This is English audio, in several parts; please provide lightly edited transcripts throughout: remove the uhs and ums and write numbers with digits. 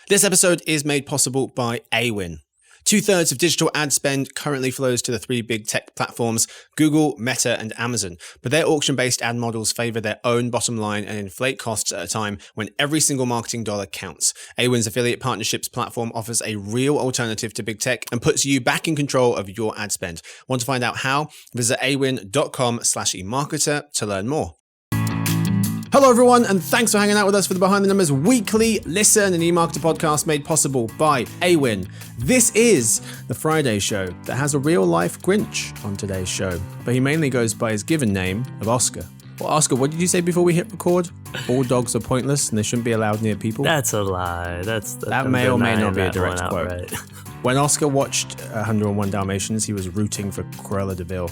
This episode is made possible by Awin. 2/3 of digital ad spend currently flows to the three big tech platforms, Google, Meta, and Amazon. But their auction-based ad models favor their own bottom line and inflate costs at a time when every single marketing dollar counts. Awin's affiliate partnerships platform offers a real alternative to big tech and puts you back in control of your ad spend. Want to find out how? Visit awin.com/emarketer to learn more. Hello everyone, and thanks for hanging out with us for the Behind the Numbers weekly listen and eMarketer podcast made possible by Awin. This is the Friday show that has a real-life Grinch on today's show, but he mainly goes by his given name of Oscar. Well, Oscar, what did you say before we hit record? All dogs are pointless and they shouldn't be allowed near people? That's a lie. That may or may not be a direct quote. Right. When Oscar watched 101 Dalmatians, he was rooting for Cruella de Vil.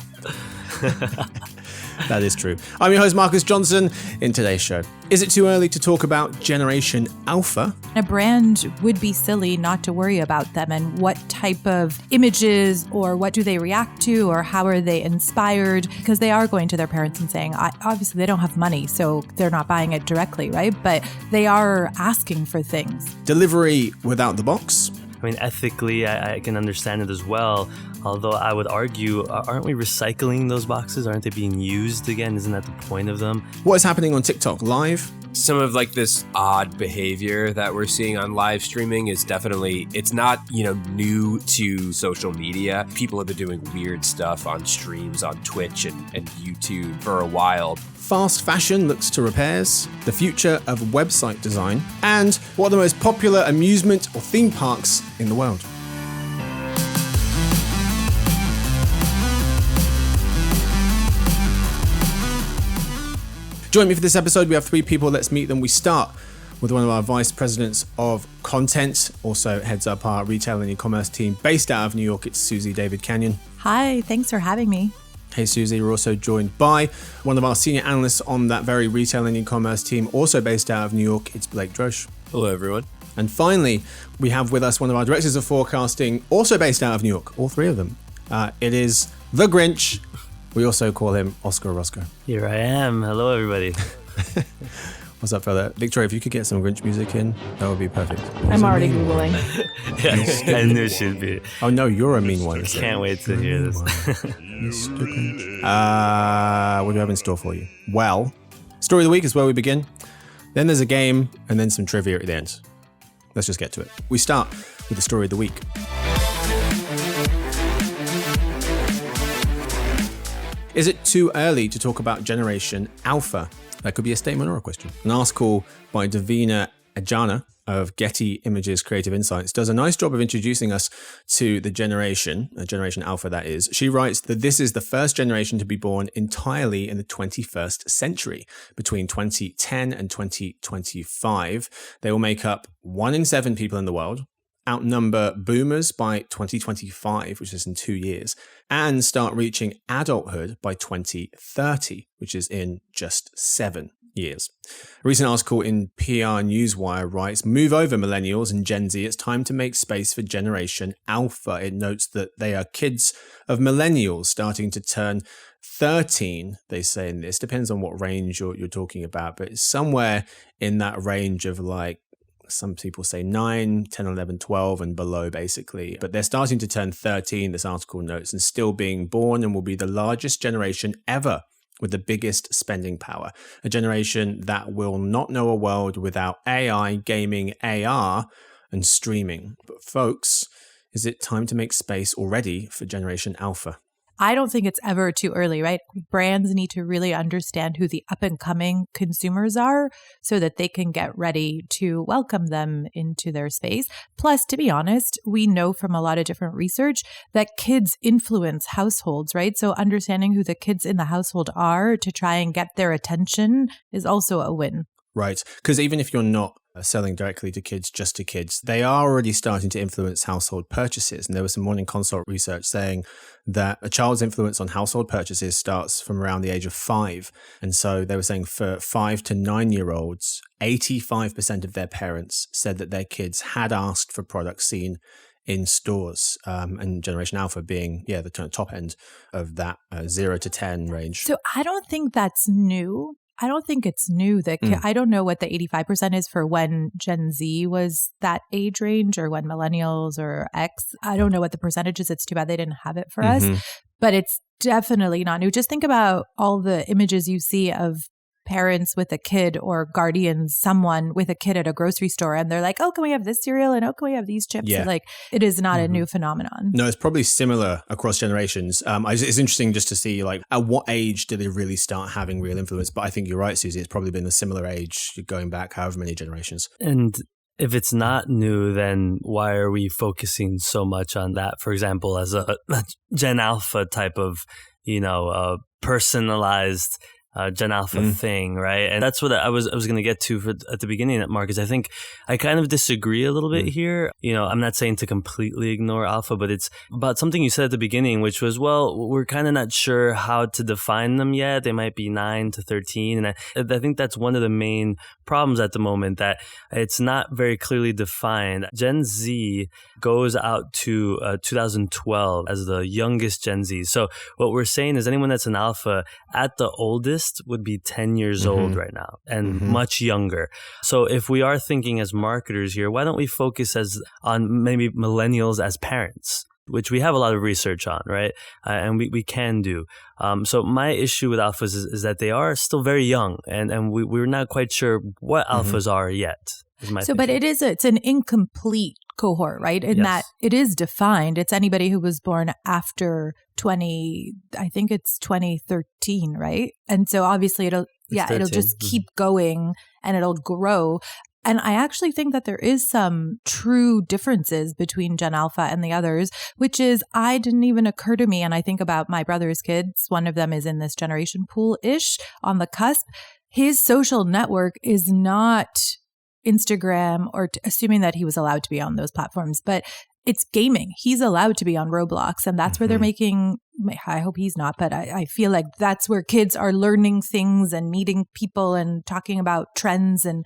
That is true. I'm your host, Marcus Johnson. In today's show, is it too early to talk about Generation Alpha? A brand would be silly not to worry about them and what type of images or what do they react to or how are they inspired, because they are going to their parents and saying, obviously they don't have money, so they're not buying it directly, right? But they are asking for things. Delivery without the box. I mean, ethically, I can understand it as well. Although I would argue, aren't we recycling those boxes? Aren't they being used again? Isn't that the point of them? What is happening on TikTok Live? Some of this odd behavior that we're seeing on live streaming is definitely, it's not, new to social media. People have been doing weird stuff on streams on Twitch and YouTube for a while. Fast fashion looks to repairs, the future of website design, and what are the most popular amusement or theme parks in the world. Join me for this episode. We have three people. Let's meet them. We start with one of our vice presidents of content, also heads up our retail and e-commerce team based out of New York. It's Susie David Canyon. Hi, thanks for having me. Hey, Susie. We're also joined by one of our senior analysts on that very retail and e-commerce team, also based out of New York. It's Blake Drosh. Hello, everyone. And finally, we have with us one of our directors of forecasting, also based out of New York, all three of them. It is the Grinch. We also call him Oscar Roscoe. Here I am. Hello, everybody. What's up, fella? Victoria, if you could get some Grinch music in, that would be perfect. I'm already Googling. Yeah, I knew it should be. Oh, no, you're a mean one. Can't wait to hear this. Mr. Grinch. What do we have in store for you? Well, story of the week is where we begin. Then there's a game, and then some trivia at the end. Let's just get to it. We start with the story of the week. Is it too early to talk about Generation Alpha? That could be a statement or a question. An article by Davina Ajana of Getty Images Creative Insights does a nice job of introducing us to the Generation Alpha that is. She writes that this is the first generation to be born entirely in the 21st century. Between 2010 and 2025, they will make up 1 in 7 people in the world, outnumber boomers by 2025, which is in 2 years, and start reaching adulthood by 2030, which is in just 7 years. A recent article in PR Newswire writes, "Move over millennials and Gen Z, it's time to make space for Generation Alpha." It notes that they are kids of millennials starting to turn 13, they say in this. Depends on what range you're talking about, but it's somewhere in that range of some people say 9, 10, 11, 12 and below, basically. But they're starting to turn 13, this article notes, and still being born, and will be the largest generation ever with the biggest spending power. A generation that will not know a world without AI, gaming, AR, and streaming. But folks, is it time to make space already for Generation Alpha? I don't think it's ever too early, right? Brands need to really understand who the up and coming consumers are so that they can get ready to welcome them into their space. Plus, to be honest, we know from a lot of different research that kids influence households, right? So understanding who the kids in the household are to try and get their attention is also a win. Right. Because even if you're not selling directly to kids, just to kids, they are already starting to influence household purchases. And there was some Morning Consult research saying that a child's influence on household purchases starts from around the age of 5. And so they were saying for 5 to 9-year-olds, 85% of their parents said that their kids had asked for products seen in stores, and Generation Alpha being, the top end of that 0 to 10 range. So I don't think that's new. I don't think it's new. I don't know what the 85% is for when Gen Z was that age range or when millennials or X. I don't know what the percentage is. It's too bad they didn't have it for us, but it's definitely not new. Just think about all the images you see of parents with a kid or guardians, someone with a kid at a grocery store, and they're like, oh, can we have this cereal? And oh, can we have these chips? Yeah. And like, it is not a new phenomenon. No, it's probably similar across generations. It's interesting just to see like at what age do they really start having real influence? But I think you're right, Susie. It's probably been a similar age going back however many generations. And if it's not new, then why are we focusing so much on that? For example, as a Gen Alpha type of, personalized Gen Alpha thing, right? And that's what I was going to get to at the beginning, Mark, is I think I kind of disagree a little bit here. I'm not saying to completely ignore Alpha, but it's about something you said at the beginning, which was, well, we're kind of not sure how to define them yet. They might be 9 to 13. And I think that's one of the main problems at the moment, that it's not very clearly defined. Gen Z goes out to 2012 as the youngest Gen Z. So what we're saying is anyone that's an Alpha at the oldest would be 10 years old right now and much younger. So if we are thinking as marketers here, why don't we focus on maybe millennials as parents, which we have a lot of research on, right? And we can do. So my issue with alphas is that they are still very young, and we're not quite sure what alphas are yet. But it's an incomplete cohort, right? In that it is defined. It's anybody who was born after 2013, right? And so obviously it'll just keep going and it'll grow. And I actually think that there is some true differences between Gen Alpha and the others, which is I didn't even occur to me. And I think about my brother's kids. One of them is in this generation pool-ish on the cusp. His social network is not Instagram, or assuming that he was allowed to be on those platforms, but it's gaming. He's allowed to be on Roblox, and that's where they're making, I hope he's not, but I feel like that's where kids are learning things and meeting people and talking about trends, and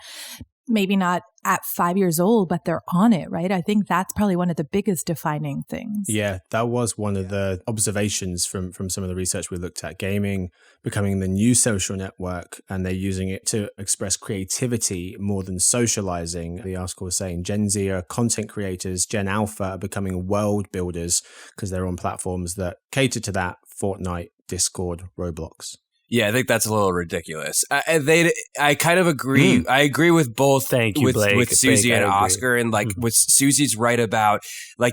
maybe not at 5 years old, but they're on it, right? I think that's probably one of the biggest defining things. Yeah, that was one of the observations from some of the research we looked at. Gaming becoming the new social network, and they're using it to express creativity more than socializing. The article was saying Gen Z are content creators, Gen Alpha are becoming world builders because they're on platforms that cater to that: Fortnite, Discord, Roblox. Yeah, I think that's a little ridiculous. I kind of agree. I agree with both. Thank you, Blake. With Susie Blake, and Oscar, and with Susie's right about,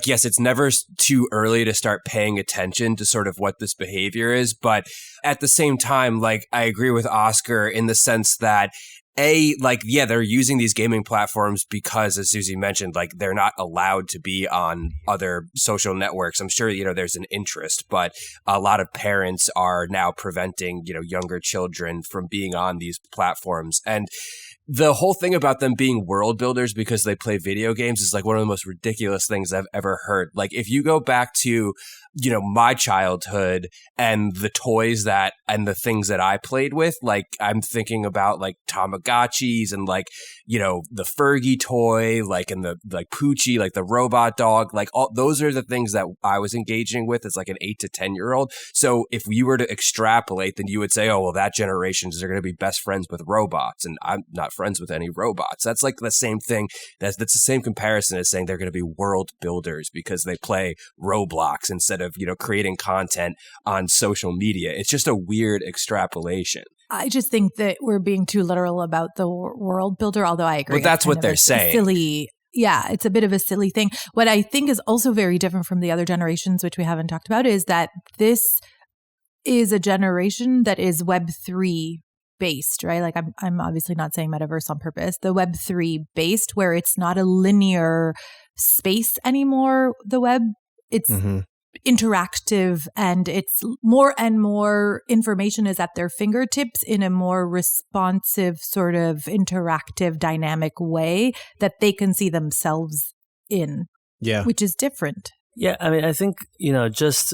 yes, it's never too early to start paying attention to sort of what this behavior is, but at the same time, I agree with Oscar in the sense that they're using these gaming platforms because, as Susie mentioned, they're not allowed to be on other social networks. I'm sure, there's an interest, but a lot of parents are now preventing, younger children from being on these platforms. And the whole thing about them being world builders because they play video games is one of the most ridiculous things I've ever heard. If you go back to, my childhood and the toys and the things that I played with, I'm thinking about Tamagotchis and the Fergie toy, and the Poochie, the robot dog, all those are the things that I was engaging with as an 8 to 10 year old. So if you were to extrapolate, then you would say, oh, well, that generation is going to be best friends with robots, and I'm not friends with any robots. That's the same thing. That's the same comparison as saying they're going to be world builders because they play Roblox instead of, creating content on social media. It's just a weird extrapolation. I just think that we're being too literal about the world builder, although I agree. But that's what they're saying. Silly. Yeah, it's a bit of a silly thing. What I think is also very different from the other generations, which we haven't talked about, is that this is a generation that is Web3 based, right? I'm obviously not saying metaverse on purpose. The Web3 based, where it's not a linear space anymore. The web, it's interactive, and it's more and more information is at their fingertips in a more responsive, sort of interactive, dynamic way that they can see themselves in. Yeah. Which is different. Yeah, I mean, I think,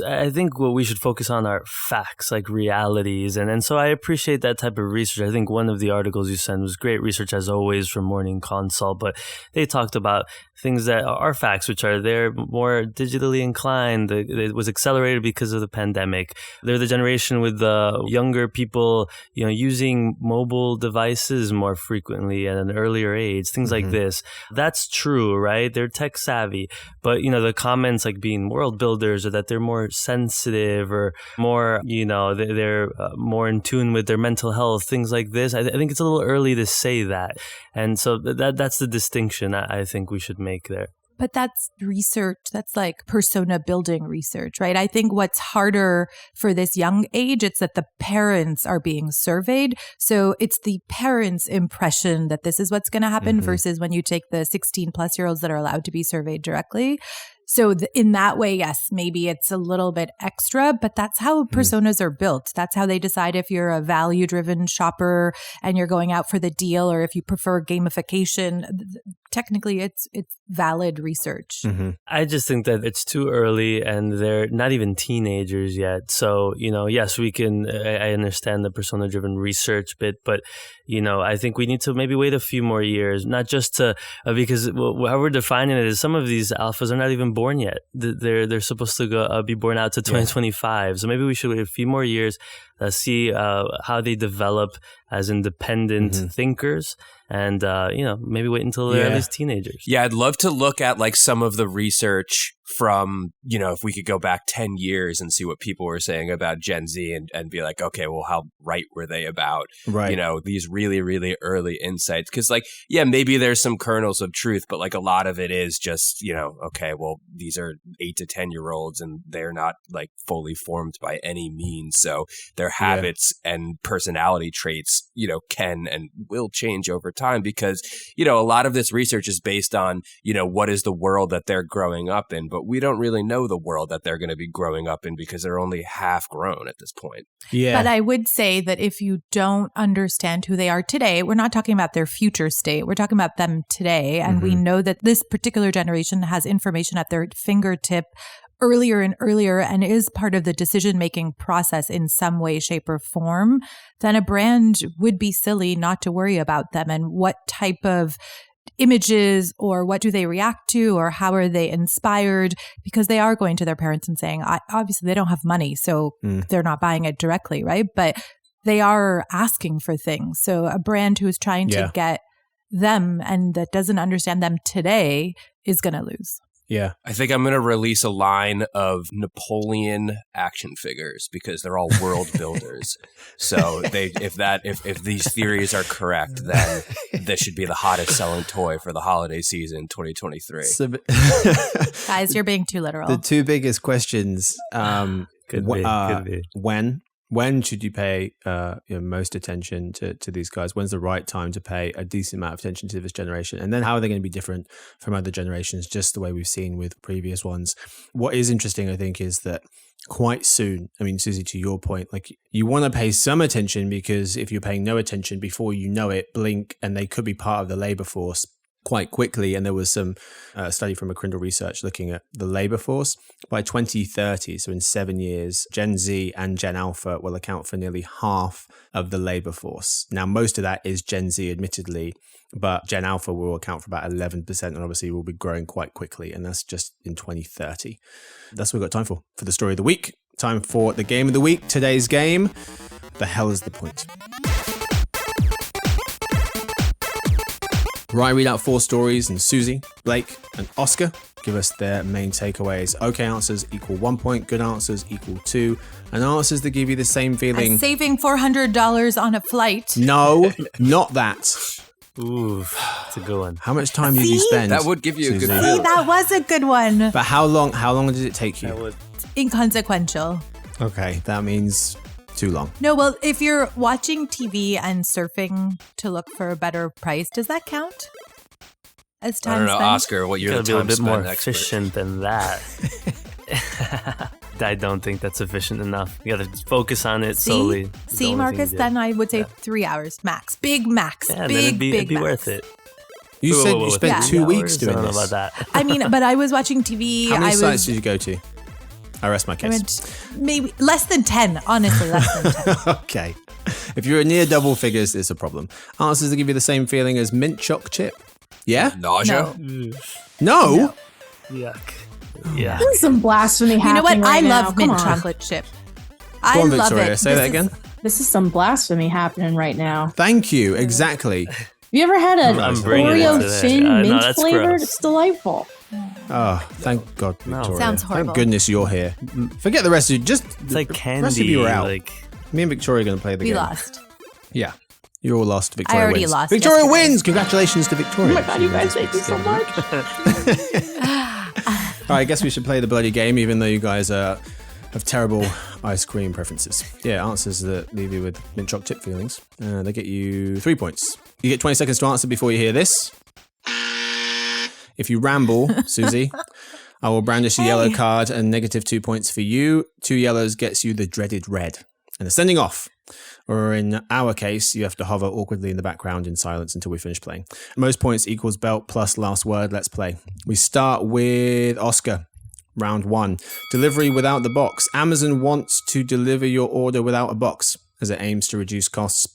I think what we should focus on are facts, like realities. And so I appreciate that type of research. I think one of the articles you sent was great research, as always, from Morning Consult. But they talked about things that are facts, which are they're more digitally inclined. It was accelerated because of the pandemic. They're the generation with the younger people, using mobile devices more frequently at an earlier age, things like this. That's true, right? They're tech savvy. But, the comments like being world builders, or that they're more sensitive, or more, they're more in tune with their mental health, things like this. I think it's a little early to say that. And so that's the distinction I think we should make there. But that's research. That's like persona building research, right? I think what's harder for this young age, it's that the parents are being surveyed. So it's the parents' impression that this is what's going to happen versus when you take the 16 plus year olds that are allowed to be surveyed directly. So in that way, yes, maybe it's a little bit extra, but that's how personas are built. That's how they decide if you're a value-driven shopper and you're going out for the deal, or if you prefer gamification. Technically, it's valid research. I just think that it's too early, and they're not even teenagers yet. So, yes, we can, I understand the persona-driven research bit, but, I think we need to maybe wait a few more years, not just to, because how we're defining it is some of these alphas are not even born yet. They're supposed to be born out to 2025. Yeah. So maybe we should wait a few more years, see how they develop as independent thinkers, and maybe wait until they're at least teenagers. Yeah, I'd love to look at like some of the research from, if we could go back 10 years and see what people were saying about Gen Z, and be like, okay, well, how right were they about, these really, really early insights? Because maybe there's some kernels of truth, but like a lot of it is just, okay, well, these are 8 to 10 year olds and they're not like fully formed by any means. So their habits and personality traits, can and will change over time, because, a lot of this research is based on, what is the world that they're growing up in, but we don't really know the world that they're going to be growing up in because they're only half grown at this point. Yeah. But I would say that if you don't understand who they are today, we're not talking about their future state. We're talking about them today. And we know that this particular generation has information at their fingertip earlier and earlier, and is part of the decision-making process in some way, shape, or form, then a brand would be silly not to worry about them and what type of images, or what do they react to, or how are they inspired, because they are going to their parents and saying, obviously they don't have money, so they're not buying it directly, right? But they are asking for things. So a brand who is trying to get them and that doesn't understand them today is going to lose. Yeah. I think I'm going to release a line of Napoleon action figures, because they're all world builders. So if these theories are correct, then this should be the hottest selling toy for the holiday season 2023. Guys, you're being too literal. The two biggest questions could be. When should you pay most attention to these guys? When's the right time to pay a decent amount of attention to this generation? And then how are they going to be different from other generations, just the way we've seen with previous ones? What is interesting, I think, is that quite soon, I mean, Susie, to your point, like you want to pay some attention, because if you're paying no attention, before you know it, blink, and they could be part of the labor force quite quickly. And there was some study from McCrindle Research looking at the labor force. By 2030, so in 7 years, Gen Z and Gen Alpha will account for nearly half of the labor force. Now, most of that is Gen Z, admittedly, but Gen Alpha will account for about 11%, and obviously will be growing quite quickly. And that's just in 2030. That's what we've got time for the story of the week. Time for the game of the week. Today's game, the hell is the point? Where I read out 4 stories, and Susie, Blake, and Oscar give us their main takeaways. Okay answers equal 1 point, good answers equal 2, and answers that give you the same feeling. I'm saving $400 on a flight. No, not that. Ooh, that's a good one. How much time did you spend? That would give you Susie? a good feeling. That was a good one. But how long did it take you? Inconsequential. Okay, that means too long. No, well, if you're watching TV and surfing to look for a better price, does that count as time I don't know, spent? Oscar, what your Gotta be a time bit more spent expert. efficient than that. I don't think that's efficient enough. You gotta focus on it solely. See, Marcus, then I would say 3 hours max. Big max. Yeah, big, then it'd be max. worth it. You Whoa, said whoa, whoa, you spent 3 2 weeks hours? doing I don't know this. about that. I mean, but I was watching TV. How many I sites was did you go to? I rest my I case. went maybe less than 10, honestly, less than 10. Okay. If you're near double figures, it's a problem. Answers that give you the same feeling as mint choc chip. Yeah? Nausea? No? Yuck. Yeah. This is some blasphemy You know happening what? right I now. love Come mint on. chocolate chip. Go I on, love Victoria. it. Say This that is- again. This is some blasphemy happening right now. Thank you. Exactly. Have you ever had a I'm bringing it Oreo to this. thin No, mint that's flavored? gross. It's delightful. Oh, thank God, Victoria. Sounds horrible. Thank goodness you're here. Forget the rest of you. Just It's like the rest of candy. you are out. Like, Me and Victoria are going to play the We game. lost. Yeah. You're all lost. Victoria already wins. lost Victoria yesterday. wins. Congratulations to Victoria. Oh my God, you guys thank you so much. All right, I guess we should play the bloody game, even though you guys have terrible ice cream preferences. Yeah, answers that leave you with mint choc chip feelings. They get you 3 points. You get 20 seconds to answer before you hear this. If you ramble, Susie, I will brandish a yellow card and negative 2 points for you. 2 yellows gets you the dreaded red. And a sending off. Or in our case, you have to hover awkwardly in the background in silence until we finish playing. Most points equals belt plus last word. Let's play. We start with Oscar. Round 1. Delivery without the box. Amazon wants to deliver your order without a box as it aims to reduce costs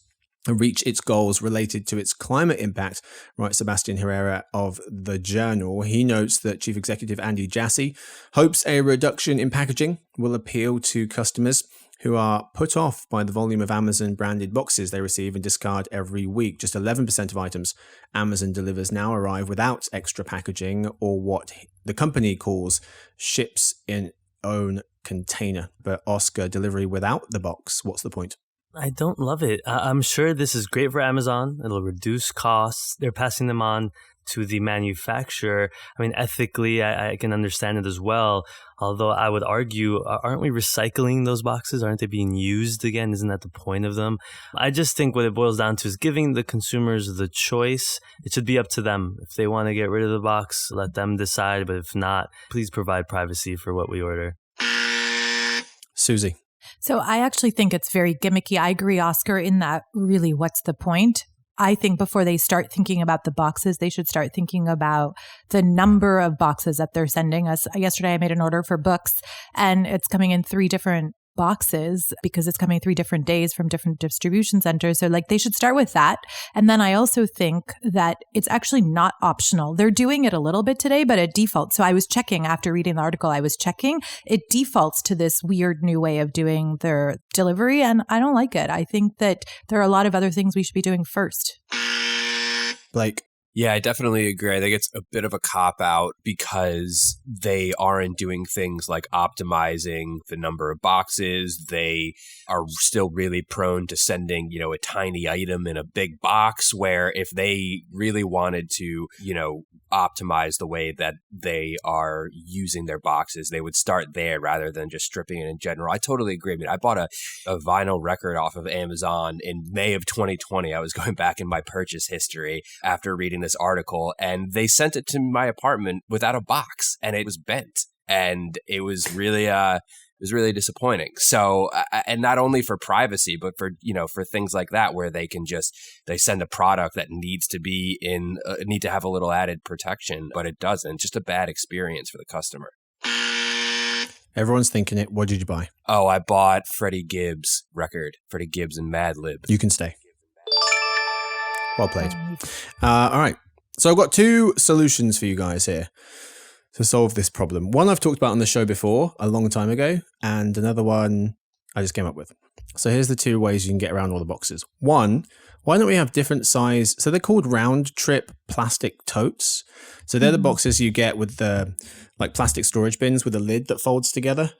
and reach its goals related to its climate impact, writes Sebastian Herrera of The Journal. He notes that Chief Executive Andy Jassy hopes a reduction in packaging will appeal to customers who are put off by the volume of Amazon branded boxes they receive and discard every week. Just 11% of items Amazon delivers now arrive without extra packaging, or what the company calls ships in own container. But Oscar, delivery without the box, what's the point? I don't love it. I'm sure this is great for Amazon. It'll reduce costs. They're passing them on to the manufacturer. I mean, ethically, I can understand it as well. Although I would argue, aren't we recycling those boxes? Aren't they being used again? Isn't that the point of them? I just think what it boils down to is giving the consumers the choice. It should be up to them. If they want to get rid of the box, let them decide. But if not, please provide privacy for what we order. Susie. So I actually think it's very gimmicky. I agree, Oscar, in that really, what's the point? I think before they start thinking about the boxes, they should start thinking about the number of boxes that they're sending us. Yesterday, I made an order for books, and it's coming in 3 different boxes because it's coming 3 different days from different distribution centers. So like they should start with that. And then I also think that it's actually not optional. They're doing it a little bit today, but it defaults. So I was checking after reading the article, it defaults to this weird new way of doing their delivery. And I don't like it. I think that there are a lot of other things we should be doing first. Blake. Yeah, I definitely agree. I think it's a bit of a cop-out because they aren't doing things like optimizing the number of boxes. They are still really prone to sending, a tiny item in a big box, where if they really wanted to, optimize the way that they are using their boxes, they would start there rather than just stripping it in general. I totally agree. I mean, I bought a vinyl record off of Amazon in May of 2020. I was going back in my purchase history after reading this article, and they sent it to my apartment without a box, and it was bent, and it was really disappointing. So, and not only for privacy, but for things like that, where they send a product that needs to be need to have a little added protection, but it doesn't. Just a bad experience for the customer. Everyone's thinking it. What did you buy? Oh, I bought Freddie Gibbs record, Freddie Gibbs and Mad Lib. You can stay. Well played. All right. So I've got 2 solutions for you guys here to solve this problem. One I've talked about on the show before, a long time ago, and another one I just came up with. So here's the 2 ways you can get around all the boxes. One, why don't we have different size? So they're called round trip plastic totes. So they're the boxes you get with the plastic storage bins with a lid that folds together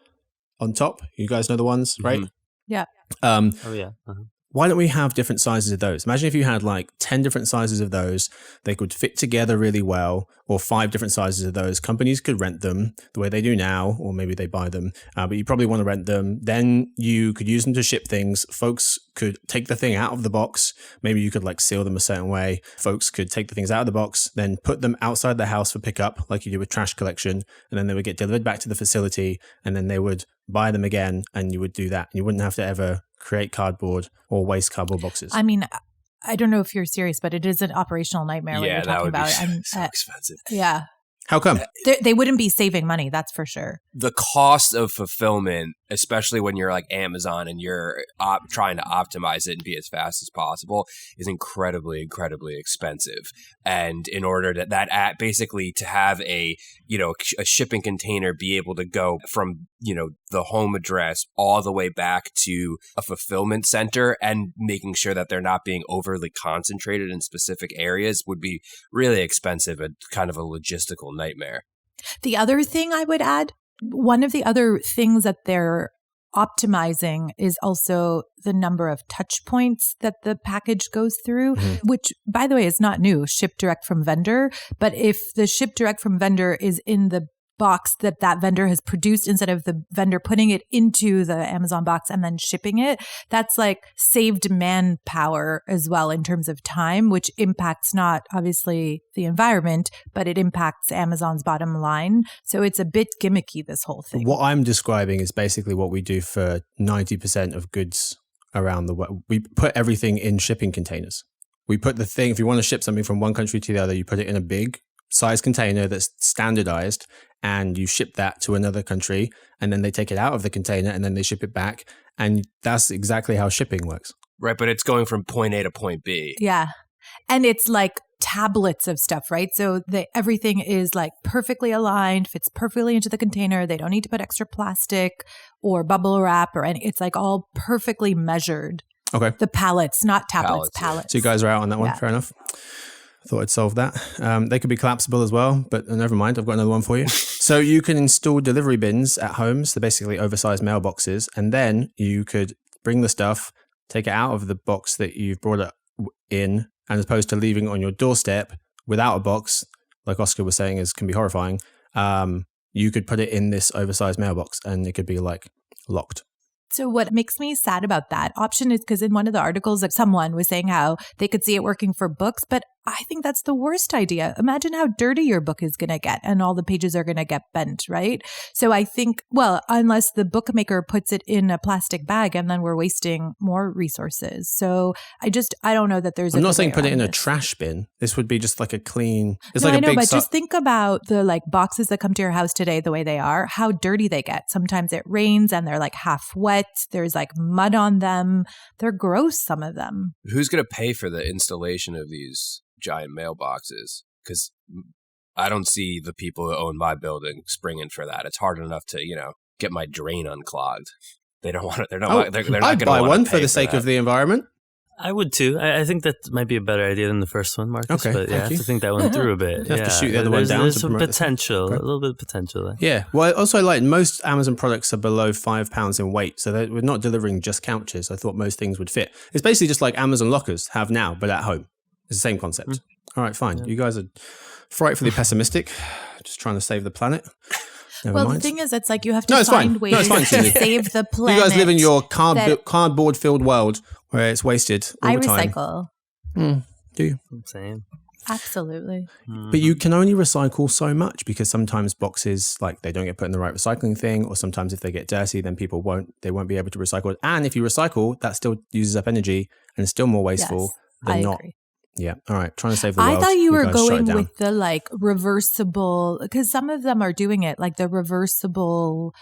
on top. You guys know the ones, right? Mm-hmm. Yeah. Oh, yeah. Uh-huh. Why don't we have different sizes of those? Imagine if you had 10 different sizes of those. They could fit together really well, or 5 different sizes of those. Companies could rent them the way they do now, or maybe they buy them, but you probably want to rent them. Then you could use them to ship things. Folks could take the thing out of the box. Maybe you could seal them a certain way. Folks could take the things out of the box, then put them outside the house for pickup, like you do with trash collection, and then they would get delivered back to the facility, and then they would buy them again, and you would do that. You wouldn't have to ever create cardboard or waste cardboard boxes. I mean, I don't know if you're serious, but it is an operational nightmare what you're talking about. And so expensive. Yeah. How come? They wouldn't be saving money, that's for sure. The cost of fulfillment, especially when you're like Amazon and you're trying to optimize it and be as fast as possible, is incredibly, incredibly expensive. And in order to basically to have a shipping container be able to go from, the home address all the way back to a fulfillment center and making sure that they're not being overly concentrated in specific areas would be really expensive and kind of a logistical nightmare. The other thing I would add, one of the other things that they're optimizing is also the number of touch points that the package goes through, which, by the way, is not new, ship direct from vendor. But if the ship direct from vendor is in the box that vendor has produced instead of the vendor putting it into the Amazon box and then shipping it, that's like saved manpower as well in terms of time, which impacts not obviously the environment, but it impacts Amazon's bottom line. So it's a bit gimmicky, this whole thing. What I'm describing is basically what we do for 90% of goods around the world. We put everything in shipping containers. We put the thing, if you want to ship something from one country to the other, you put it in a big size container that's standardized, and you ship that to another country, and then they take it out of the container and then they ship it back. And that's exactly how shipping works. Right, but it's going from point A to point B. Yeah. And it's like tablets of stuff, right? So everything is like perfectly aligned, fits perfectly into the container. They don't need to put extra plastic or bubble wrap or any. It's like all perfectly measured. Okay. The pallets, not tablets, pallets. So you guys are out on that one. Yeah. Fair enough. Thought I'd solve that. They could be collapsible as well, but never mind. I've got another one for you. So you can install delivery bins at homes. They're basically oversized mailboxes. And then you could bring the stuff, take it out of the box that you've brought it in, and as opposed to leaving it on your doorstep without a box, like Oscar was saying, can be horrifying. You could put it in this oversized mailbox and it could be like locked. So what makes me sad about that option is because in one of the articles that someone was saying how they could see it working for books, but I think that's the worst idea. Imagine how dirty your book is going to get and all the pages are going to get bent, right? So I think, well, unless the bookmaker puts it in a plastic bag and then we're wasting more resources. So I don't know that there's I'm not saying put it in a trash bin. This would be just like a clean, it's like I a know, big but just think about the like boxes that come to your house today, the way they are, how dirty they get. Sometimes it rains and they're like half wet. There's like mud on them. They're gross, some of them. Who's going to pay for the installation of these giant mailboxes? Because I don't see the people who own my building springing for that. It's hard enough to, get my drain unclogged. They don't want it. They're not going to want to buy one for the for sake that. of the environment. I would too. I think that might be a better idea than the first one, Marcus. Okay, but yeah, I have you. to think that one through a bit. You have to shoot the other one down There's to some promote this one. potential, Okay. a little bit of potential there. Yeah. Well, also like most Amazon products are below £5 in weight. So we're not delivering just couches. I thought most things would fit. It's basically just like Amazon lockers have now, but at home. It's the same concept. All right, fine. Yeah. You guys are frightfully pessimistic. Just trying to save the planet. Never mind. The thing is, it's like you have to find ways to save the planet. You guys live in your cardboard-filled world where it's wasted all the time. I recycle. Do you? Same. Absolutely. But you can only recycle so much because sometimes boxes, like they don't get put in the right recycling thing, or sometimes if they get dirty, then people won't be able to recycle it. And if you recycle, that still uses up energy and it's still more wasteful than not. Agree. Yeah. All right. Trying to save the world. I thought you were guys shut it going down. with the like reversible, because some of them are doing it, like the reversible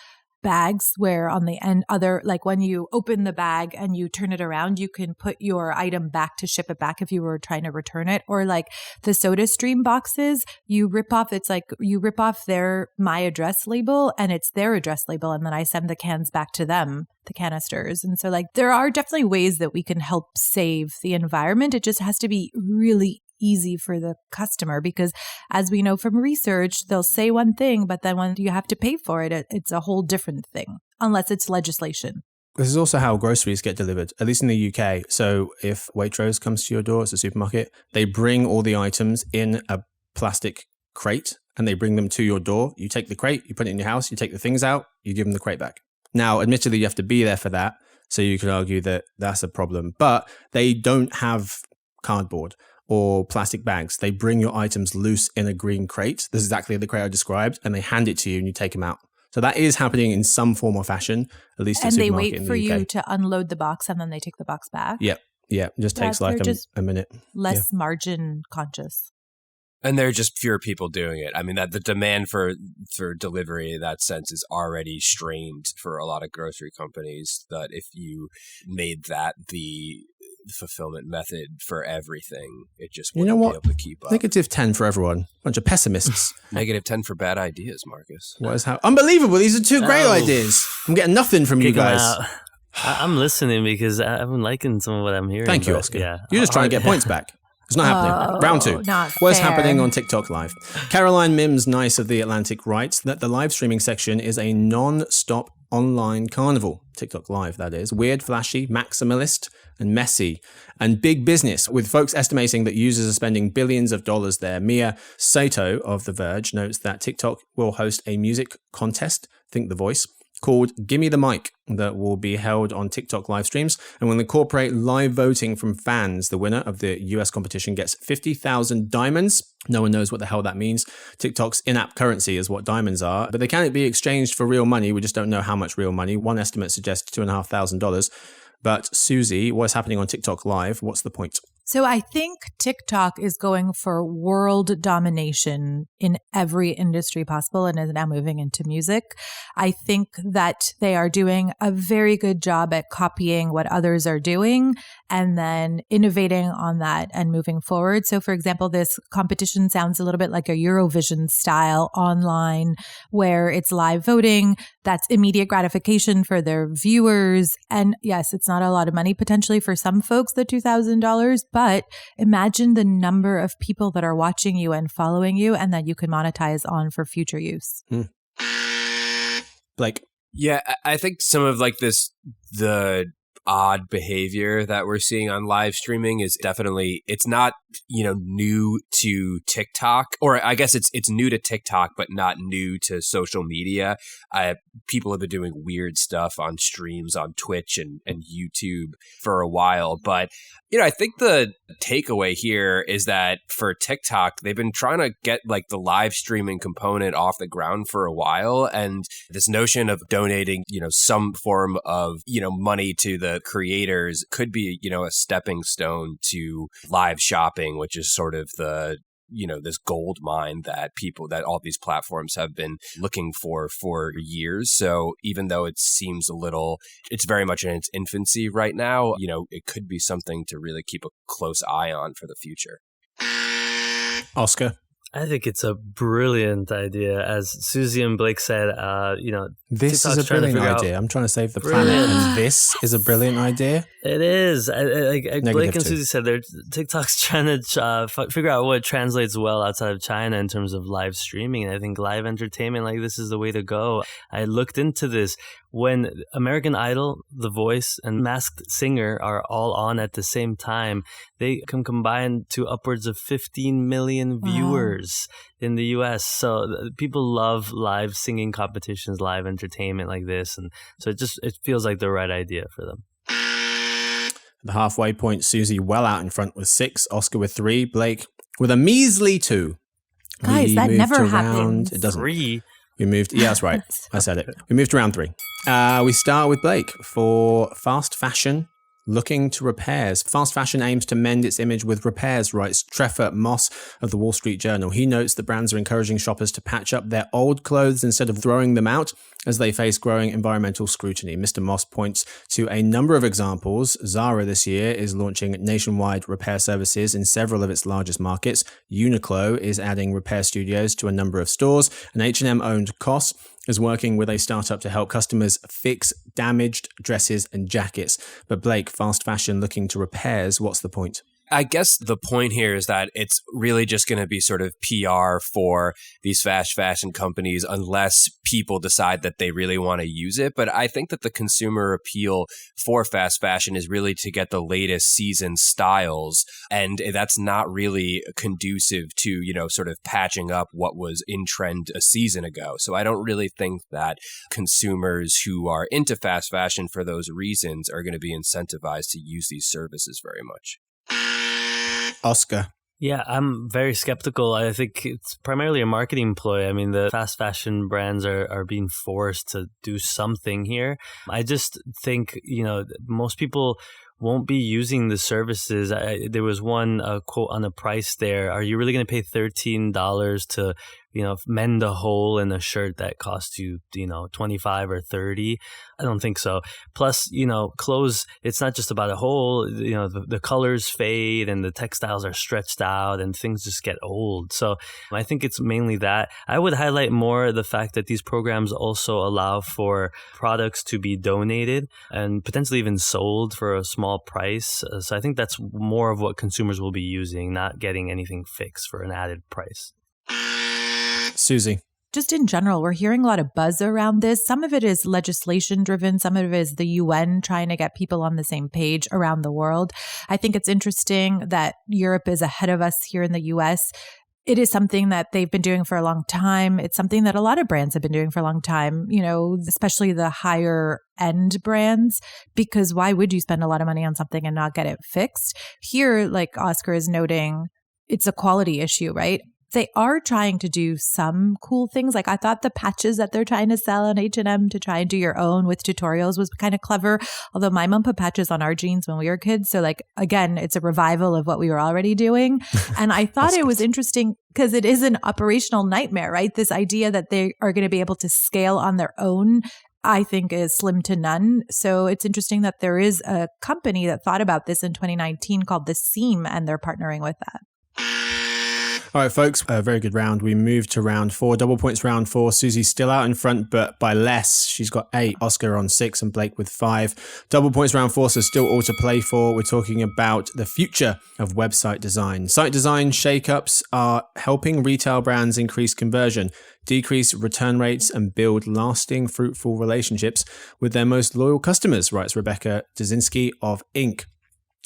bags where on the end like when you open the bag and you turn it around, you can put your item back to ship it back if you were trying to return it. Or like the SodaStream boxes, you rip off their my address label and it's their address label, and then I send the cans back to them, the canisters. And so like there are definitely ways that we can help save the environment. It just has to be really easy for the customer, because as we know from research, they'll say one thing, but then when you have to pay for it, it's a whole different thing, unless it's legislation. This is also how groceries get delivered, at least in the UK. So if Waitrose comes to your door, it's a supermarket, they bring all the items in a plastic crate and they bring them to your door. You take the crate, you put it in your house, you take the things out, you give them the crate back. Now, admittedly, you have to be there for that. So you could argue that that's a problem, but they don't have cardboard or plastic bags. They bring your items loose in a green crate. This is exactly the crate I described, and they hand it to you and you take them out. So that is happening in some form or fashion, at least in And they supermarket wait in for the UK. you to unload the box and then they take the box back. Yep. Yeah, it just takes they're like just a minute. less margin conscious. And there are just fewer people doing it. I mean, that the demand for delivery in that sense is already strained for a lot of grocery companies. That if you made that the fulfillment method for everything, it just wouldn't be able to keep up. -10 for everyone. Bunch of pessimists. -10 for bad ideas, Marcus. What is how unbelievable? These are two great ideas. I'm getting nothing from you guys. I'm listening because I'm liking some of what I'm hearing. Thank you, Oscar. Yeah. You're just trying to get points back. It's not happening. Round 2. What's happening on TikTok Live? Caroline Mims Nice of The Atlantic writes that the live streaming section is a non-stop online carnival. TikTok Live, that is. Weird, flashy, maximalist, and messy. And big business, with folks estimating that users are spending billions of dollars there. Mia Sato of The Verge notes that TikTok will host a music contest, think The Voice, called Gimme the Mic, that will be held on TikTok live streams and will incorporate live voting from fans. The winner of the US competition gets 50,000 diamonds. No one knows what the hell that means. TikTok's in-app currency is what diamonds are, but they can be exchanged for real money. We just don't know how much real money. One estimate suggests $2,500. But Susie, what's happening on TikTok Live? What's the point? So I think TikTok is going for world domination in every industry possible and is now moving into music. I think that they are doing a very good job at copying what others are doing and then innovating on that and moving forward. So for example, this competition sounds a little bit like a Eurovision style online where it's live voting. That's immediate gratification for their viewers. And yes, it's not a lot of money potentially for some folks, the $2,000, but imagine the number of people that are watching you and following you and that you can monetize on for future use. Blake. Yeah, I think some of the odd behavior that we're seeing on live streaming is definitely, it's not, new to TikTok, or I guess it's new to TikTok, but not new to social media. People have been doing weird stuff on streams on Twitch and YouTube for a while, but I think the takeaway here is that for TikTok, they've been trying to get the live streaming component off the ground for a while. And this notion of donating, some form of, money to the creators could be, a stepping stone to live shopping, which is sort of the this gold mine that all these platforms have been looking for years. So even though it seems it's very much in its infancy right now, it could be something to really keep a close eye on for the future. Oscar. I think it's a brilliant idea. As Susie and Blake said, this TikTok's is a brilliant idea. I'm trying to save the planet, and this is a brilliant idea. It is. Blake and Susie said TikTok's trying to figure out what translates well outside of China in terms of live streaming. And I think live entertainment like this is the way to go. I looked into this. When American Idol, The Voice, and Masked Singer are all on at the same time, they can combine to upwards of 15 million viewers in the US. So people love live singing competitions, live entertainment like this. And so it feels like the right idea for them. The halfway point, Susie well out in front with 6, Oscar with 3, Blake with a measly 2. Guys, that never happens. It doesn't. 3. We moved. Yeah, that's right. I said it. We moved to round 3. We start with Blake for fast fashion looking to repairs. Fast fashion aims to mend its image with repairs, writes Trevor Moss of the Wall Street Journal. He notes that brands are encouraging shoppers to patch up their old clothes instead of throwing them out as they face growing environmental scrutiny. Mr. Moss points to a number of examples. Zara this year is launching nationwide repair services in several of its largest markets. Uniqlo is adding repair studios to a number of stores, and H&M-owned COS is working with a startup to help customers fix damaged dresses and jackets. But Blake, fast fashion looking to repairs, what's the point? I guess the point here is that it's really just going to be sort of PR for these fast fashion companies unless people decide that they really want to use it. But I think that the consumer appeal for fast fashion is really to get the latest season styles. And that's not really conducive to, sort of patching up what was in trend a season ago. So I don't really think that consumers who are into fast fashion for those reasons are going to be incentivized to use these services very much. Oscar. Yeah, I'm very skeptical. I think it's primarily a marketing ploy. I mean, the fast fashion brands are being forced to do something here. I just think, most people won't be using the services. There was one quote on the price there. Are you really going to pay $13 to, mend a hole in a shirt that costs you, $25 or $30? I don't think so. Plus, clothes, it's not just about a hole. The colors fade and the textiles are stretched out and things just get old. So I think it's mainly that. I would highlight more the fact that these programs also allow for products to be donated and potentially even sold for a small price. So I think that's more of what consumers will be using, not getting anything fixed for an added price. Susie. Just in general, we're hearing a lot of buzz around this. Some of it is legislation driven. Some of it is the UN trying to get people on the same page around the world. I think it's interesting that Europe is ahead of us here in the US. It is something that they've been doing for a long time. It's something that a lot of brands have been doing for a long time, especially the higher end brands, because why would you spend a lot of money on something and not get it fixed? Here, like Oscar is noting, it's a quality issue, right? They are trying to do some cool things. Like I thought the patches that they're trying to sell on H&M to try and do your own with tutorials was kind of clever. Although my mom put patches on our jeans when we were kids. So again, it's a revival of what we were already doing. And I thought it was interesting because it is an operational nightmare, right? This idea that they are going to be able to scale on their own, I think, is slim to none. So it's interesting that there is a company that thought about this in 2019 called The Seam, and they're partnering with that. All right, folks, a very good round. We moved to round 4, double points round 4. Susie's still out in front, but by less. She's got 8, Oscar on 6, and Blake with 5. Double points round 4, so still all to play for. We're talking about the future of website design. Site design shakeups are helping retail brands increase conversion, decrease return rates, and build lasting, fruitful relationships with their most loyal customers, writes Rebecca Dzinski of Inc.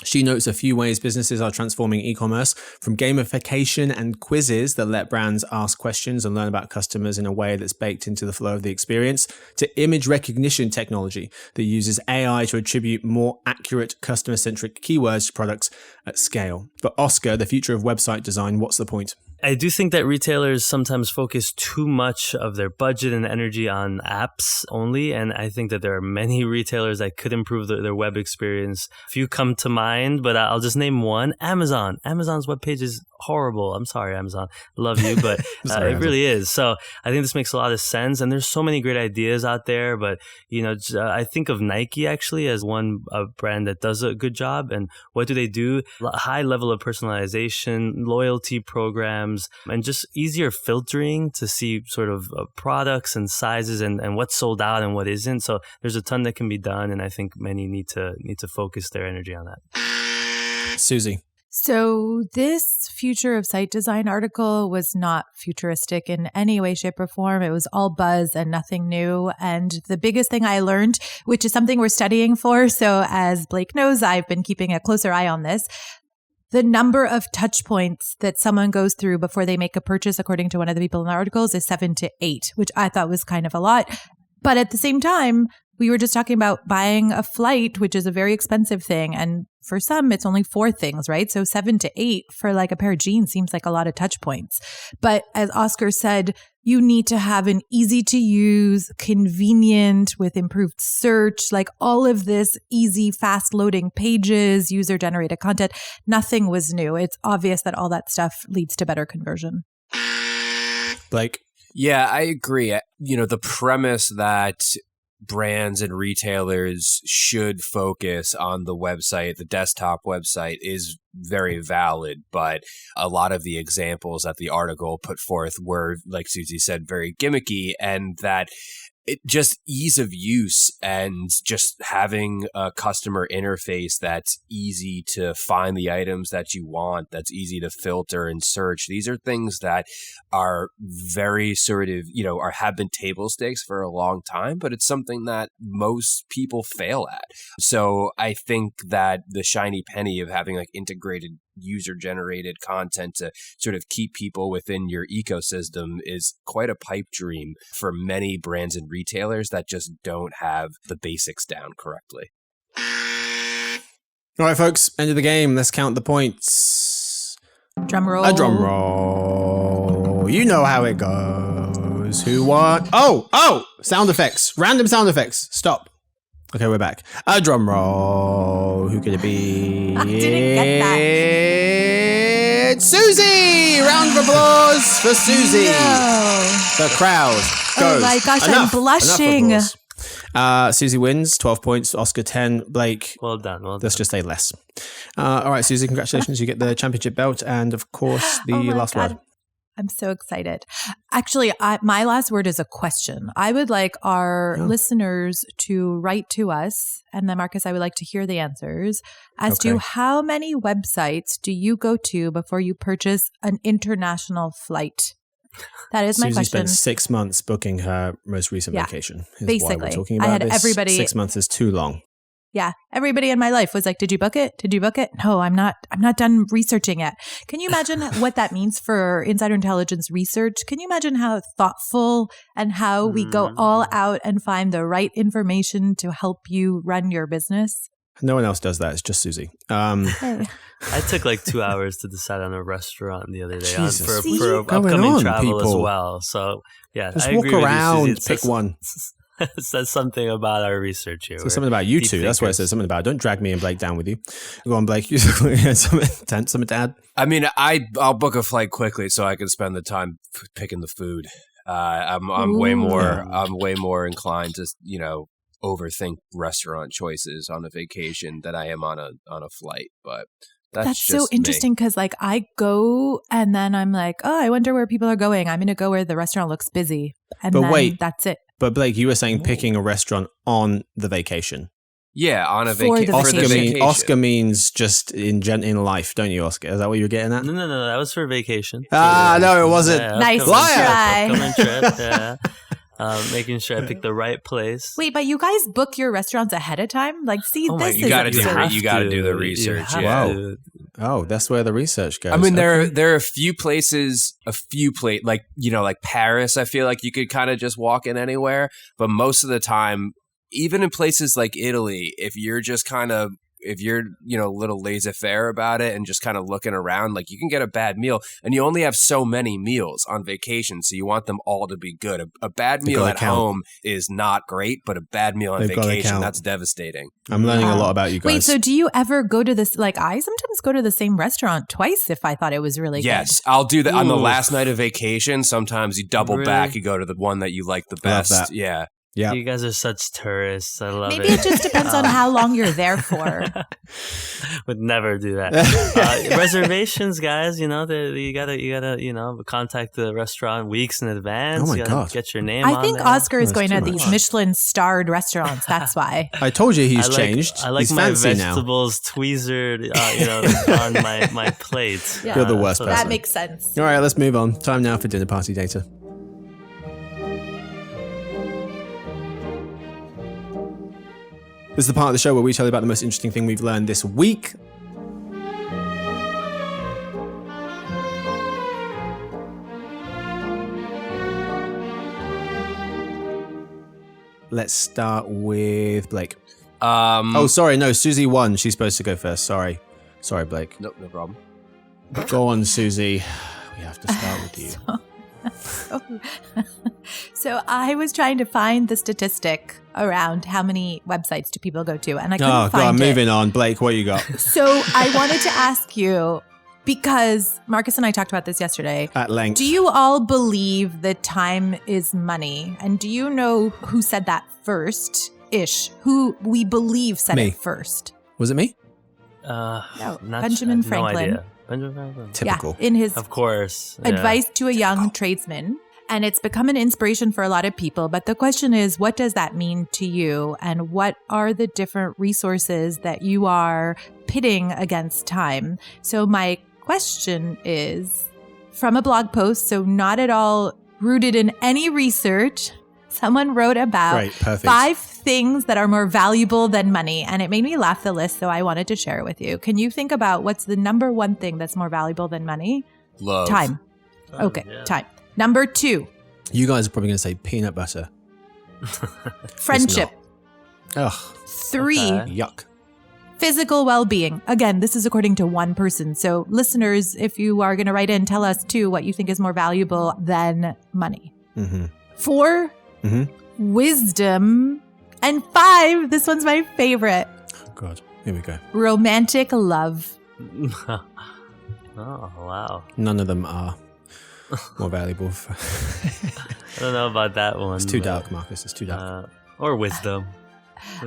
She notes a few ways businesses are transforming e-commerce, from gamification and quizzes that let brands ask questions and learn about customers in a way that's baked into the flow of the experience, to image recognition technology that uses AI to attribute more accurate customer-centric keywords to products at scale. For Oscar, the future of website design, what's the point? I do think that retailers sometimes focus too much of their budget and energy on apps only. And I think that there are many retailers that could improve their web experience. A few come to mind, but I'll just name one. Amazon. Amazon's webpage is horrible. I'm sorry, Amazon. Love you, but it really is. So I think this makes a lot of sense. And there's so many great ideas out there. But, I think of Nike actually as one brand that does a good job. And what do they do? High level of personalization, loyalty programs, and just easier filtering to see sort of products and sizes and what's sold out and what isn't. So there's a ton that can be done. And I think many need to focus their energy on that. Susie. So this future of site design article was not futuristic in any way, shape, or form. It was all buzz and nothing new. And the biggest thing I learned, which is something we're studying for, so as Blake knows, I've been keeping a closer eye on this, the number of touch points that someone goes through before they make a purchase, according to one of the people in the articles, is 7 to 8, which I thought was kind of a lot. But at the same time, we were just talking about buying a flight, which is a very expensive thing. And for some, it's only 4 things, right? So 7 to 8 for like a pair of jeans seems like a lot of touch points. But as Oscar said, you need to have an easy to use, convenient with improved search, like all of this easy, fast loading pages, user generated content. Nothing was new. It's obvious that all that stuff leads to better conversion. Blake. Yeah, I agree. The premise that brands and retailers should focus on the website, the desktop website, is very valid. But a lot of the examples that the article put forth were, like Susie said, very gimmicky, and that it just ease of use and just having a customer interface that's easy to find the items that you want, that's easy to filter and search. These are things that are very sort of, have been table stakes for a long time, but it's something that most people fail at. So I think that the shiny penny of having like integrated user-generated content to sort of keep people within your ecosystem is quite a pipe dream for many brands and retailers that just don't have the basics down correctly. All right, folks, end of the game. Let's count the points. Drum roll. A drum roll. You know how it goes. Who won? Oh, sound effects. Random sound effects. Stop. Okay, we're back. A drum roll. Who could it be? I didn't get that. It's Susie! Round of applause for Susie. No. The crowd goes. Oh my gosh, I'm Enough blushing. applause. Susie wins, 12 points. Oscar 10. Blake, Well done. let's just say less. All right, Susie, congratulations. You get the championship belt and, of course, the Oh my last God. word. I'm so excited. Actually, my last word is a question. I would like our listeners to write to us, and then Marcus, I would like to hear the answers as to Okay. how many websites do you go to before you purchase an international flight? That is my Susie question. spent 6 months booking her most recent Yeah, vacation. Is why basically. we're talking I about had this. everybody- 6 months is too long. Yeah, everybody in my life was like, "Did you book it? Did you book it?" No, I'm not done researching it. Can you imagine what that means for insider intelligence research? Can you imagine how thoughtful and how we go all out and find the right information to help you run your business? No one else does that. It's just Susie. Hey. I took like 2 hours to decide on a restaurant the other day Jesus. for See? for What's going upcoming on, travel as people? well. So yeah, Just I walk agree with you, around, Susie. It pick says- one. It says something about our research here. So We're something about you deep two. That's what it thinkers. says something about. Don't drag me and Blake down with you. Go on, Blake. You had something to add? I mean, I'll book a flight quickly so I can spend the time picking the food. I'm way more inclined to overthink restaurant choices on a vacation than I am on a flight. But that's so just me. interesting because like I go and then I'm like, oh, I wonder where people are going. I'm going to go where the restaurant looks busy. And But then wait. that's it. But Blake, you were saying picking a restaurant on the vacation. Yeah, on a For the vacation. vacation. Oscar means just in life, don't you, Oscar? Is that what you were getting at? No, that was for vacation. Ah, no, it wasn't. Nice upcoming try. trip, upcoming trip, yeah. Making sure I pick the right place. Wait, but you guys book your restaurants ahead of time? Like, see, Oh my this God, is gotta do absurd. you gotta do the research, You have yeah. to. Oh, that's where the research goes. I mean, Okay. there are a few places, like Paris. I feel like you could kind of just walk in anywhere, but most of the time, even in places like Italy, if you're a little laissez-faire about it and just kind of looking around, like you can get a bad meal, and you only have so many meals on vacation, so you want them all to be good. A bad meal gotta at count. home is not great, but a bad meal on They've gotta vacation, count. that's devastating. I'm learning a Wow. lot about you guys. Wait, so do you ever go to this? Like, I sometimes go to the same restaurant twice if I thought it was really Yes, I'll do that on the Ooh. last night of vacation. Sometimes you double Really? back, you go to the one that you like the I love best. that. Yeah. yeah. You guys are such tourists. I love Maybe it. it just depends on how long you're there for. Would never do that. Reservations, guys. You gotta contact the restaurant weeks in advance. Oh my you gotta God. get your name. I on think there. Oscar is That's going too to much. these Michelin-starred restaurants. That's why. I told you he's I like, changed. I like he's my fancy now. vegetables tweezered, on my plate. Yeah. You're the worst so person. That makes sense. All right, let's move on. Time now for dinner party data. This is the part of the show where we tell you about the most interesting thing we've learned this week. Let's start with Blake. Oh, sorry, no, Susie won. She's supposed to go first. Sorry, Blake. No problem. Go on, Susie. We have to start with you. So I was trying to find the statistic around how many websites do people go to, and I couldn't Oh, find God, it. moving on. Blake, what you got? So I wanted to ask you, because Marcus and I talked about this yesterday. At length. Do you all believe that time is money? And do you know who said that first-ish? Who we believe said Me. it first? Was it me? No, not Benjamin I have Franklin. No idea. Benjamin Franklin. Typical. Yeah, in his Of course. Yeah. advice to a young tradesman. And it's become an inspiration for a lot of people. But the question is, what does that mean to you? And what are the different resources that you are pitting against time? So my question is, from a blog post, so not at all rooted in any research, someone wrote about Great, perfect. 5 things that are more valuable than money. And it made me laugh, the list, so I wanted to share it with you. Can you think about what's the number one thing that's more valuable than money? Love. Time. Okay, Yeah. time. Number 2, You guys are probably going to say peanut butter. friendship. Ugh, 3, Okay. yuck. physical well-being. Again, this is according to one person. So listeners, if you are going to write in, tell us too what you think is more valuable than money. Mm-hmm. 4, Mhm. wisdom. And 5, this one's my favorite. Oh, God. Here we go. Romantic love. Oh, wow. None of them are more valuable. I don't know about that one. It's too dark, Marcus. It's too dark. Or wisdom.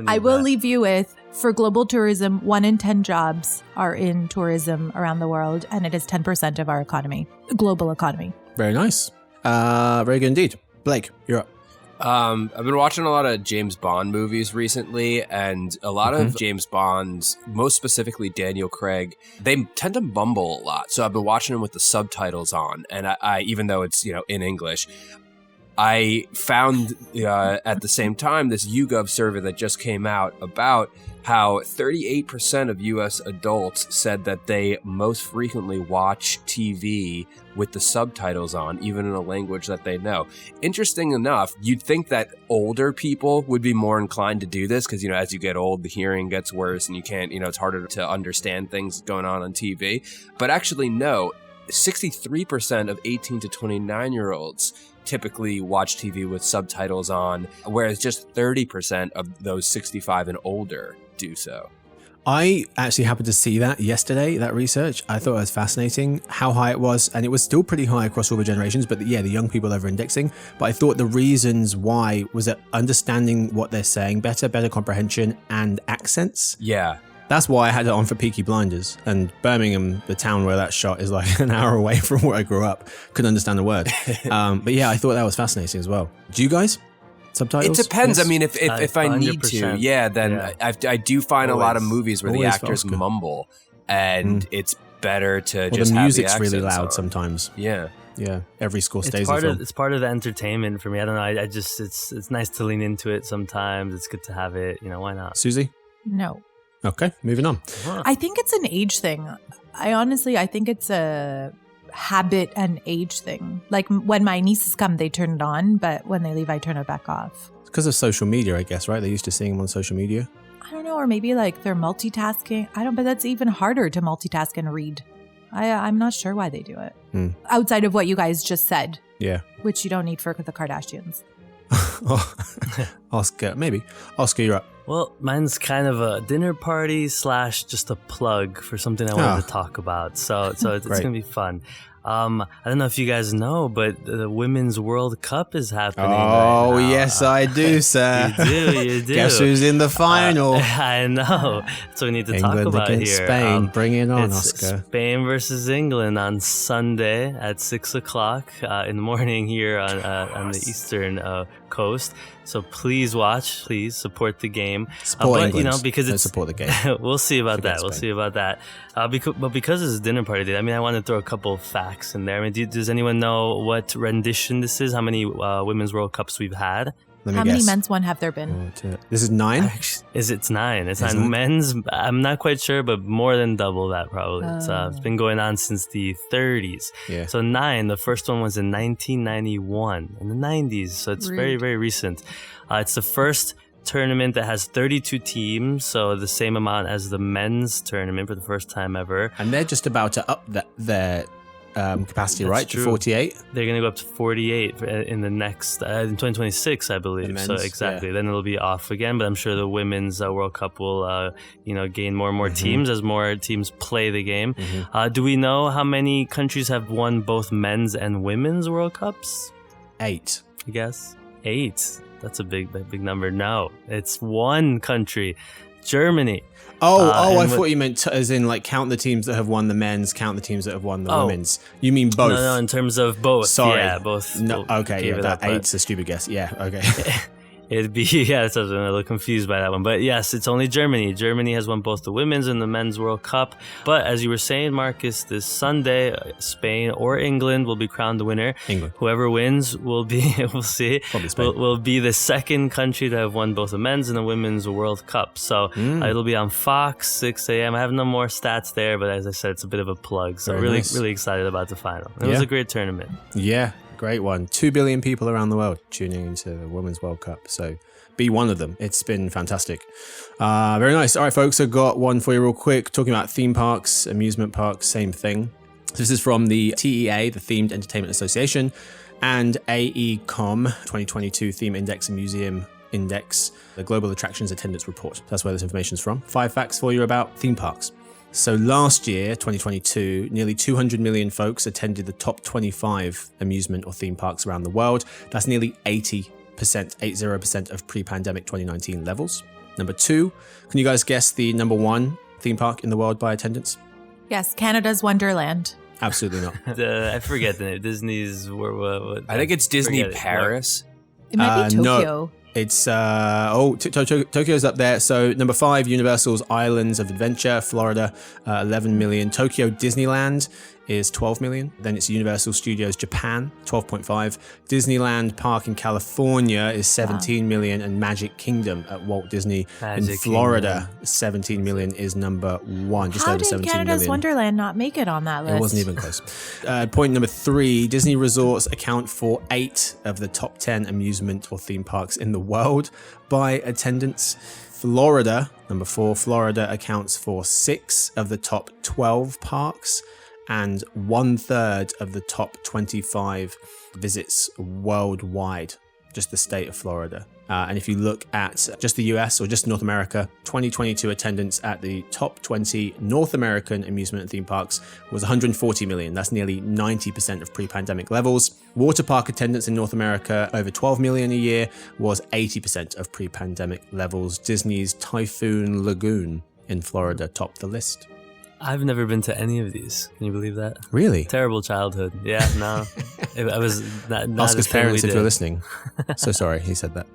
I will leave you with, for global tourism, 1 in 10 jobs are in tourism around the world, and it is 10% of our economy, global economy. Very nice. Very good indeed. Blake, you're up. I've been watching a lot of James Bond movies recently, and a lot of James Bonds, most specifically Daniel Craig, they tend to mumble a lot. So I've been watching them with the subtitles on, and I even though it's in English, I found at the same time this YouGov survey that just came out about how 38% of U.S. adults said that they most frequently watch TV with the subtitles on, even in a language that they know. Interesting enough, you'd think that older people would be more inclined to do this because, as you get old, the hearing gets worse and you can't, it's harder to understand things going on TV. But actually, no, 63% of 18 to 29-year-olds typically watch TV with subtitles on, whereas just 30% of those 65 and older do so. I actually happened to see that yesterday, that research. I thought it was fascinating how high it was, and it was still pretty high across all the generations, but the young people over-indexing. But I thought the reasons why was that understanding what they're saying better comprehension, and accents. Yeah. That's why I had it on for Peaky Blinders. And Birmingham, the town where that shot is like an hour away from where I grew up, couldn't understand a word. But yeah, I thought that was fascinating as well. Do you guys? Subtitles? It depends. Yes? I mean, if I need to, then I do find Always. a lot of movies where the Always actors felt good. mumble, and it's better to Well, just the have music's the really accents loud on. sometimes. Yeah. Yeah, every score It's stays part in of film. it's part of the entertainment for me. I don't know. I just it's nice to lean into it sometimes. It's good to have it. Why not? Susie? No. Okay, moving on. I think it's an age thing. I think it's a habit and age thing. Like when my nieces come, they turn it on, but when they leave, I turn it back off. It's because of social media, I guess, right? They're used to seeing them on social media. I don't know, or maybe like they're multitasking. But that's even harder to multitask and read. I'm not sure why they do it. Outside of what you guys just said, Yeah. which you don't need for the Kardashians. Oscar, maybe. Oscar, you're up. Well, mine's kind of a dinner party / just a plug for something I wanted to talk about. So it's Great. going to be fun. I don't know if you guys know, but the Women's World Cup is happening. Oh, right now. yes, I do, sir. You do. Guess who's in the final? I know. That's what we need to England talk about against here. Spain. Bring it on, it's Oscar. Spain versus England on Sunday at 6 o'clock in the morning here on the eastern coast. So please watch. Please support the game. Support but, England. because Don't it's support the game. we'll see about Forget that. We'll Spain. see about that. Because it's a dinner party day, I want to throw a couple of facts in there. Does anyone know what rendition this is? How many Women's World Cups we've had? Let me How guess. many men's one have there been? This is 9? It's 9. It's Isn't 9. it? Men's, I'm not quite sure, but more than double that probably. It's been going on since the 30s. Yeah. So 9, the first one was in 1991, in the 90s. So it's very, Rude. very recent. It's the first tournament that has 32 teams, so the same amount as the men's tournament for the first time ever. And they're just about to up their capacity, That's right? true. To 48? They're going to go up to 48 in the next, in 2026, I believe. The So men's, exactly. yeah. Then it'll be off again, but I'm sure the Women's World Cup will, gain more and more teams as more teams play the game. Do we know how many countries have won both men's and women's World Cups? 8. I guess 8. That's a big number. No, it's one country, Germany. I and thought you meant as in like count the teams that have won the men's, count the teams that have won the Oh. women's. You mean both? No, in terms of both. Sorry. Yeah, both. No, both okay, gave yeah, it that up, but- 8's a stupid guess. Yeah, okay. It'd be, so I was a little confused by that one. But yes, it's only Germany. Germany has won both the Women's and the Men's World Cup. But as you were saying, Marcus, this Sunday, Spain or England will be crowned the winner. England. Whoever wins will be, we'll see, Probably Spain. will be the second country to have won both the Men's and the Women's World Cup. So it'll be on Fox, 6 a.m. I have no more stats there, but as I said, it's a bit of a plug. So Very nice. really excited about the final. It was Yeah. a great tournament. Yeah, great one. 2 billion people around the world tuning into the Women's World Cup. So be one of them. It's been fantastic. Very nice. All right, folks, I've got one for you real quick. Talking about theme parks, amusement parks, same thing. This is from the TEA, the Themed Entertainment Association, and AECOM 2022 Theme Index and Museum Index, the Global Attractions Attendance Report. That's where this information is from. 5 facts for you about theme parks. So last year, 2022, nearly 200 million folks attended the top 25 amusement or theme parks around the world. That's nearly 80% of pre-pandemic 2019 levels. Number 2, can you guys guess the number 1 theme park in the world by attendance? Yes, Canada's Wonderland. Absolutely not. I forget the name. Disney's. What, I think it's Disney forget it. Paris. It might be no. Tokyo. It's Tokyo's up there. So number 5, Universal's Islands of Adventure, Florida, 11 million. Tokyo Disneyland is 12 million. Then it's Universal Studios Japan, 12.5. Disneyland Park in California is 17 million, and Magic Kingdom at Walt Disney in Florida, 17 million is number 1. Just How over did 17 Canada's million. Wonderland not make it on that list? It wasn't even close. Point number 3, Disney resorts account for 8 of the top 10 amusement or theme parks in the world by attendance. Florida, number 4, Florida accounts for 6 of the top 12 parks and 1/3 of the top 25 visits worldwide, just the state of Florida. And if you look at just the US or just North America, 2022 attendance at the top 20 North American amusement and theme parks was 140 million. That's nearly 90% of pre-pandemic levels. Water park attendance in North America, over 12 million a year, was 80% of pre-pandemic levels. Disney's Typhoon Lagoon in Florida topped the list. I've never been to any of these. Can you believe that? Really? Terrible childhood. Yeah, no. I was not Oscar's the thing parents, we if you're did. listening. So sorry he said that.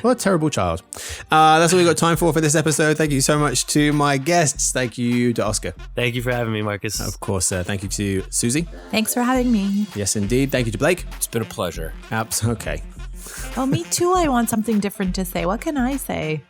What a terrible child. That's all we've got time for this episode. Thank you so much to my guests. Thank you to Oscar. Thank you for having me, Marcus. Of course, thank you to Susie. Thanks for having me. Yes, indeed. Thank you to Blake. It's been a pleasure. Okay. Oh, me too. I want something different to say. What can I say?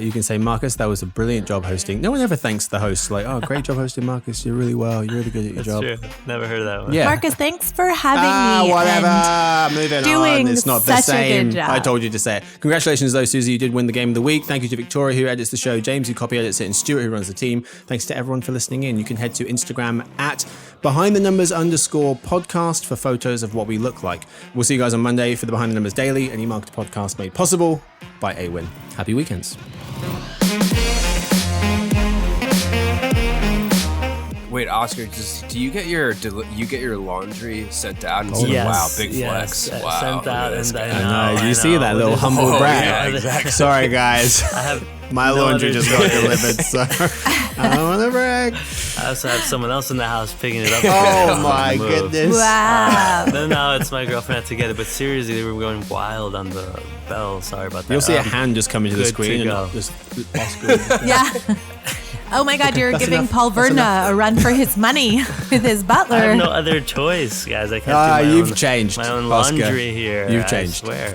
You can say, Marcus, that was a brilliant job hosting. No one ever thanks the host. Like, oh, great job hosting, Marcus. You're really well. You're really good at your That's job. true. Never heard of that one. Yeah. Marcus, thanks for having me. Whatever. and Moving doing on. It's not the such a same. good job. I told you to say it. Congratulations, though, Susie. You did win the game of the week. Thank you to Victoria, who edits the show, James, who copy edits it, and Stuart, who runs the team. Thanks to everyone for listening in. You can head to Instagram at @BehindTheNumbers_podcast for photos of what we look like. We'll see you guys on Monday for the Behind the Numbers Daily, an e-marketer podcast made possible by AWIN. Happy weekends. Wait, Oscar, do you get your laundry sent out? And Yes, wow, big yes, flex. Wow, sent look at out, this and guy. I know. You see that little humble Oh, brag. yeah, exactly. Sorry, guys. I have My no laundry other just got choice. delivered, so I don't want to brag. I also have someone else in the house picking it up. Oh my Move. goodness. Wow. No, it's my girlfriend had to get it. But seriously, they were going wild on the bell. Sorry about that. You'll see a hand just come into the good screen to and go. just Oscar. Yeah. Oh my God, you're giving Paul Verna a run for his money with his I butler. have no other choice, guys. I can't do my You've own, changed, my own Oscar. laundry here. You've I changed. swear.